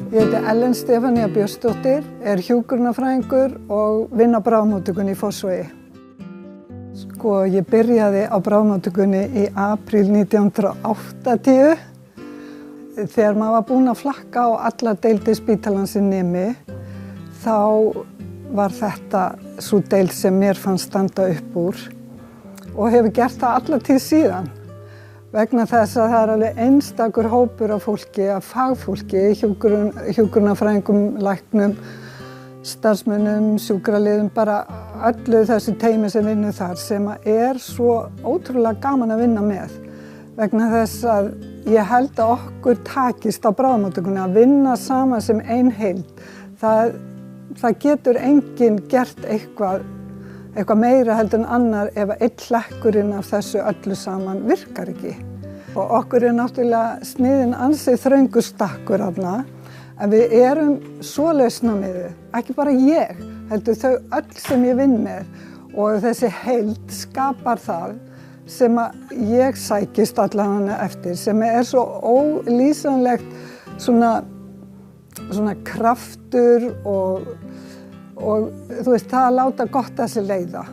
Ég heiti Ellen Stefania Björnsdóttir, er hjúkrunarfræðingur og vinn á bráðamóttökunni í Fossvogi. Ég byrjaði á bráðamóttökunni í apríl 1980. Þegar maður var búinn að flakka á allar deildir spítalans í Nemi, þá var þetta sú deild sem mér fannst standa upp úr og hefur gert það alla tíð síðan. Vegna þess að það er alveg einstakur hópur af fólki, af fagfólki, hjúkrunarfræðingum, læknum, starfsmönnum, sjúkraliðum, bara öllu þessu teymi sem vinnur þar sem er svo ótrúlega gaman að vinna með. Vegna þess að ég held að okkur takist á bráðamóttökunni að vinna saman sem ein heild. Það getur enginn gert eitthvað meira heldur en annar ef einn hlekkurinn af þessu öllu saman virkar ekki. Og okkur er náttúrulega sniðinn ansið þröngur stakkur þarna, en við erum svo lausnamiðuð, ekki bara ég, heldur þau öll sem ég vinn með og þessi heild skapar það sem að ég sækist allavega eftir, sem er svo ólýsanlegt svona kraftur og þú veist, það að láta gott að sér leiða.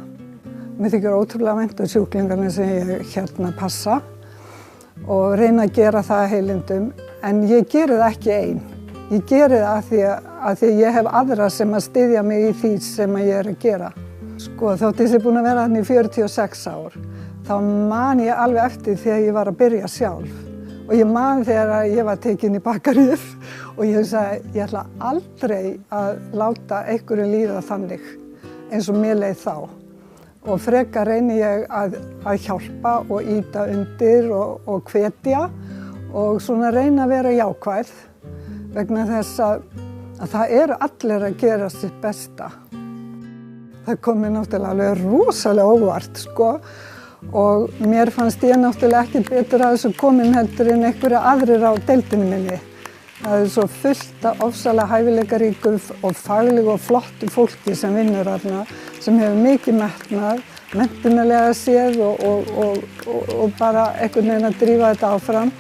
Mér þykir ótrúlega vænt um sjúklingarnir sem ég passa og reyna að gera það heilindum, en ég geri það ekki ein. Ég geri það af því að ég hef aðra sem að styðja mig í því sem ég er að gera. Þótt ég sé búin að vera þarna í 46 ár, þá man ég alveg eftir þegar ég var að byrja sjálf. Og ég man þegar ég var tekin í bakaríið og ég sagði, ég ætla aldrei að láta einhverjum líða þannig eins og mér leið þá. Og frekar reyni ég að hjálpa og ýta undir og hvetja og svona reyna að vera jákvæð vegna þess að það eru allir að gera sitt besta. Það kom mér náttúrulega alveg rosalega óvart, og mér fannst ég náttúrulega ekki betur að þessu komin heldur en einhverja aðrir á deildinni minni. Það er svo fullt af ofsalega hæfileikaríku og faglegu og flottu fólki sem vinnur þarna, sem hefur mikið metnað, menntunarlega séð og bara einhvern veginn að drífa þetta áfram.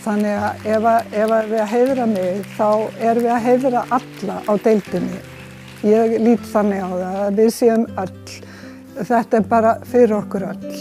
Þannig að ef við að heiðra mig, þá erum við að heiðra alla á deildinni. Ég lít þannig á það að við séum öll. Þetta er bara fyrir okkur öll.